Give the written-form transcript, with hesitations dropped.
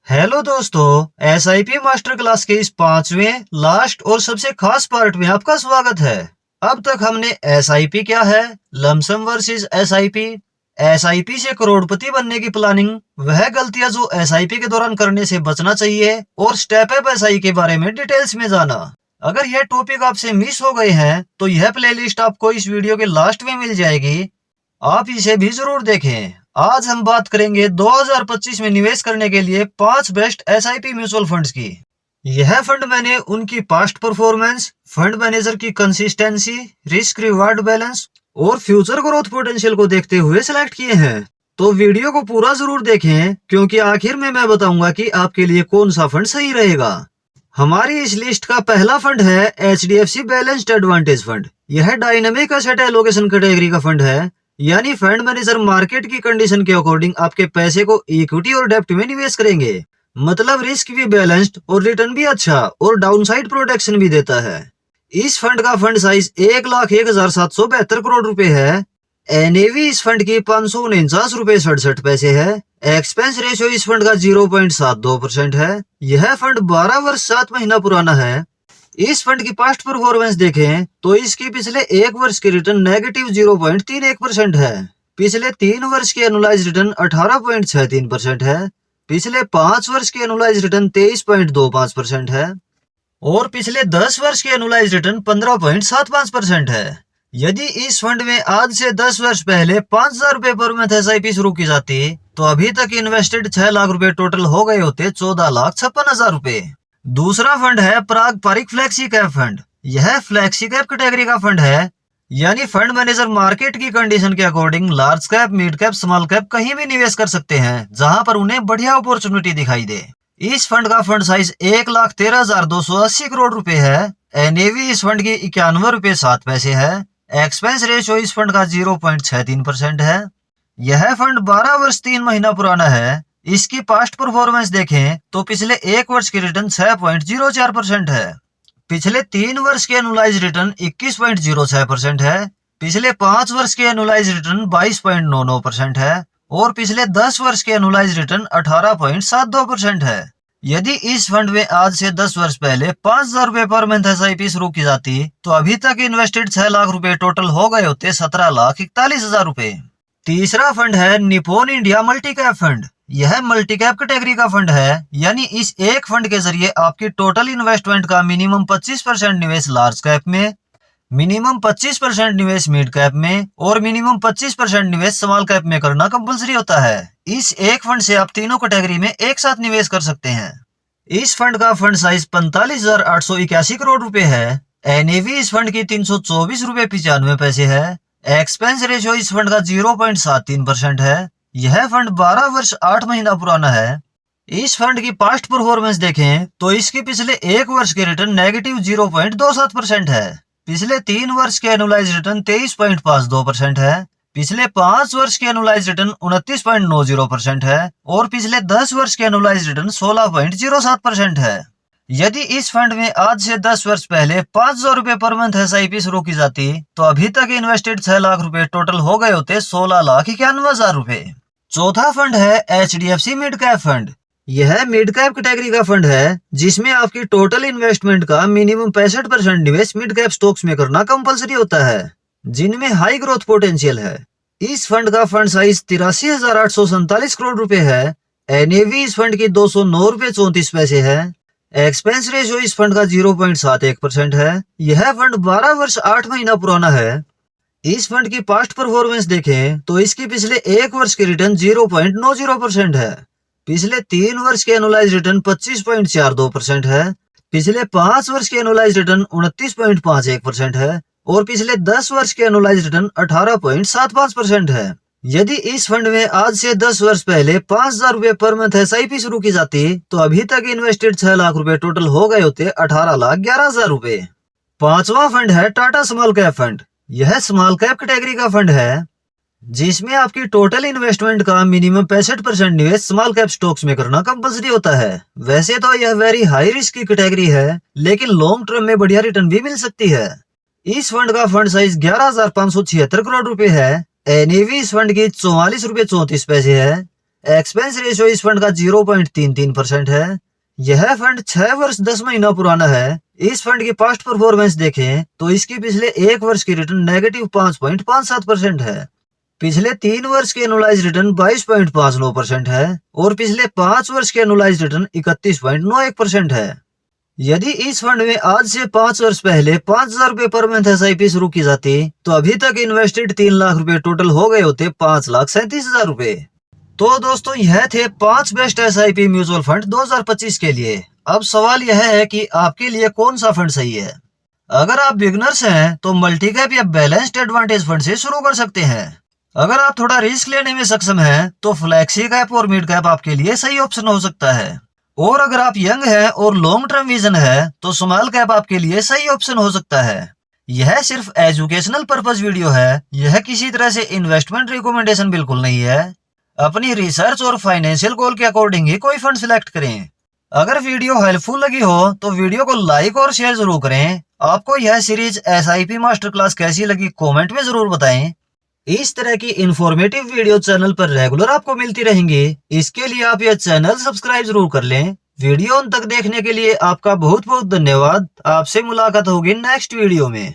Hello दोस्तों, SIP master class के इस पांचवें लास्ट और सबसे खास पार्ट में आपका स्वागत है। अब तक हमने एसआईपी क्या है, लमसम वर्सेस एसआईपी, एसआईपी से करोड़पति बनने की प्लानिंग, वह गलतियां जो एसआईपी के दौरान करने से बचना चाहिए और स्टेप अप एसआई के बारे में डिटेल्स में जाना। अगर यह टॉपिक आपसे मिस हो गए हैं तो यह प्लेलिस्ट आपको इस वीडियो के लास्ट में मिल जाएगी, आप इसे भी जरूर देखें। आज हम बात करेंगे 2025 में निवेश करने के लिए 5 बेस्ट एसआईपी म्यूचुअल फंड्स की। यह फंड मैंने उनकी पास्ट परफॉर्मेंस, फंड मैनेजर की कंसिस्टेंसी, रिस्क रिवार्ड बैलेंस और फ्यूचर ग्रोथ पोटेंशियल को देखते हुए सिलेक्ट किए हैं। तो वीडियो को पूरा जरूर देखें क्योंकि आखिर में मैं बताऊंगा कि आपके लिए कौन सा फंड सही रहेगा। हमारी इस लिस्ट का पहला फंड है एचडीएफसी बैलेंस्ड एडवांटेज फंड। यह डायनामिक एसेट एलोकेशन कैटेगरी का फंड है, यानी फंड मैनेजर मार्केट की कंडीशन के अकॉर्डिंग आपके पैसे को इक्विटी और डेप्ट में निवेश करेंगे। मतलब रिस्क भी बैलेंस्ड और रिटर्न भी अच्छा और डाउनसाइड प्रोटेक्शन भी देता है। इस फंड का फंड साइज 1,01,772 करोड़ रुपए है। एनएवी इस फंड की 549 रुपए 67 पैसे है। एक्सपेंस रेशियो इस फंड का 0.72% है। यह फंड 12 वर्ष 7 महीना पुराना है। इस फंड की पास्ट परफॉर्मेंस देखें तो इसकी पिछले एक वर्ष की रिटर्न नेगेटिव 0.31% है। पिछले 3 वर्ष की एनुलाइज रिटर्न 18.63% है। पिछले 5 वर्ष की एनुलाइज रिटर्न 23.25% है और पिछले 10 वर्ष की एनुलाइज रिटर्न 15.75% है। यदि इस फंड में आज से 10 वर्ष पहले 5,000 रुपए पर मंथ एसआईपी शुरू की जाती तो अभी तक इन्वेस्टेड 6 लाख रुपए टोटल हो गए होते 14,56,000 रुपए। दूसरा फंड है पारंपरिक फ्लेक्सी कैप फंड। यह फ्लेक्सी कैप कैटेगरी का फंड है, यानी फंड मैनेजर मार्केट की कंडीशन के according large cap, mid cap, small cap कहीं भी निवेश कर सकते हैं जहां पर उन्हें बढ़िया अपॉर्चुनिटी दिखाई दे। इस फंड का फंड साइज 1,13,280 करोड़ रुपए है। एनएवी इस फंड की 91 रुपए 7 पैसे है। एक्सपेंस रेशियो इस फंड का 0.63% है। यह फंड 12 वर्ष 3 महीना पुराना है। इसकी पास्ट परफॉर्मेंस देखें तो पिछले एक वर्ष की रिटर्न 6.04% है। पिछले 3 वर्ष की एनुलाइज रिटर्न 21.06% है। पिछले 5 वर्ष की एनुलाइज रिटर्न 22.99% है और पिछले 10 वर्ष की एनुलाइज रिटर्न 18.72% है। यदि इस फंड में आज से 10 वर्ष पहले 5,000 रुपए पर मंथ एसआईपी शुरू की जाती तो अभी तक इन्वेस्टेड 6 लाख रुपए टोटल हो गए होते 17,41,000 रुपए। तीसरा फंड है Nippon India multi cap fund. यह मल्टी कैप कैटेगरी का फंड है, यानी इस एक फंड के जरिए आपकी टोटल इन्वेस्टमेंट का मिनिमम 25% निवेश लार्ज कैप में, मिनिमम 25% निवेश मिड कैप में और मिनिमम 25% निवेश स्मॉल कैप में करना कंपलसरी होता है। इस एक फंड से आप तीनों कैटेगरी में एक साथ निवेश कर सकते हैं। इस फंड का फंड साइज 45,881 करोड़ रुपए है। एनएवी इस फंड की 324 रुपए 95 पैसे है। एक्सपेंस रेशियो इस फंड का 0.73% है। यह फंड 12 वर्ष 8 महीना पुराना है। इस फंड की पास्ट परफॉर्मेंस देखें तो इसकी पिछले एक वर्ष की रिटर्न नेगेटिव 0.27% है। पिछले 3 वर्ष की एनुलाइज रिटर्न 23.52% है। पिछले 5 वर्ष की एनुलाइज रिटर्न 29.90% है और पिछले 10 वर्ष की एनुलाइज रिटर्न 16.07% है। यदि इस फंड में आज से 10 वर्ष पहले 5,000 रुपए पर मंथ एसआईपी शुरू की जाती तो अभी तक इन्वेस्टेड 6 लाख रुपए टोटल हो गए होते 16,91,000 रुपए। चौथा फंड है एचडीएफसी मिड कैप फंड। यह मिड कैप कैटेगरी का फंड है जिसमें आपकी टोटल इन्वेस्टमेंट का मिनिमम 65% निवेश मिड कैप स्टॉक्स में करना कंपलसरी होता है जिनमें हाई ग्रोथ पोटेंशियल है। इस फंड का फंड साइज 83,847 करोड़ रुपए है। एनएवी इस फंड की 209 रुपए 34 पैसे है। एक्सपेंस रेशियो इस फंड का 0.71% है। यह फंड 12 वर्ष 8 महीना पुराना है। इस फंड की पास्ट परफॉर्मेंस देखें तो इसकी पिछले एक वर्ष की रिटर्न 0.90% है। पिछले 3 वर्ष की एनुलाइज रिटर्न 25.42% है। पिछले 5 वर्ष की एनुलाइज रिटर्न 29.51% है और पिछले 10 वर्ष की एनुलाइज रिटर्न 18.75% है। यदि इस फंड में आज से 10 वर्ष पहले 5,000 रुपए पर मंथ एसआईपी शुरू की जाती तो अभी तक इन्वेस्टेड 6 लाख रुपए टोटल हो गए होते 18,11,000 रुपए। पांचवा फंड है टाटा स्मॉल कैप फंड। यह स्मॉल कैप कैटेगरी का फंड है जिसमें आपकी टोटल इन्वेस्टमेंट का मिनिमम 65% निवेश स्मॉल कैप स्टॉक्स में करना कंपलसरी होता है। वैसे तो यह वेरी हाई रिस्क की कैटेगरी है लेकिन लॉन्ग टर्म में बढ़िया रिटर्न भी मिल सकती है। इस फंड का फंड साइज 11,576 करोड़ रुपए है। एनएवी इस फंड की 44 रुपए 34 पैसे है। एक्सपेंस रेशियो इस फंड का 0.33% है। यह फंड 6 वर्ष 10 महीना पुराना है। इस फंड की पास्ट परफॉर्मेंस देखें तो इसकी पिछले 1 वर्ष की रिटर्न -5.57% है। पिछले 3 वर्ष के एनुलाइज रिटर्न 22.59% है और पिछले 5 वर्ष के एनुलाइज रिटर्न 31.91% है। यदि इस फंड में आज से 5 वर्ष पहले 5,000 रुपए पर मंथ SIP शुरू की जाती तो अभी तक इन्वेस्टेड 3 लाख रुपए टोटल हो गए होते 5,37,000 रुपए। तो दोस्तों यह थे 5 बेस्ट SIP म्यूचुअल फंड 2025 के लिए। अब सवाल यह है कि आपके लिए कौन सा फंड सही है। अगर आप बिगनर्स हैं तो मल्टी कैप या बैलेंस्ड एडवांटेज फंड से शुरू कर सकते हैं। अगर आप थोड़ा रिस्क लेने में सक्षम हैं तो फ्लैक्सी कैप और मिड कैप आपके लिए सही ऑप्शन हो सकता है। और अगर आप यंग हैं और लॉन्ग टर्म विजन है तो स्मॉल कैप आपके लिए सही ऑप्शन हो सकता है। यह सिर्फ एजुकेशनल पर्पस वीडियो है, यह किसी तरह से इन्वेस्टमेंट रिकमेंडेशन बिल्कुल नहीं है। अपनी रिसर्च और फाइनेंशियल गोल के अकॉर्डिंग ही कोई फंड सिलेक्ट करें। अगर वीडियो हेल्पफुल लगी हो तो वीडियो को लाइक और शेयर जरूर करें। आपको यह सीरीज SIP मास्टर क्लास कैसी लगी कमेंट में जरूर बताएं। इस तरह की इंफॉर्मेटिव वीडियो चैनल पर रेगुलर आपको मिलती रहेंगी। इसके लिए आप यह चैनल सब्सक्राइब जरूर कर लें। वीडियो अंत तक देखने के लिए आपका बहुत बहुत धन्यवाद। आपसे मुलाकात होगी नेक्स्ट वीडियो में।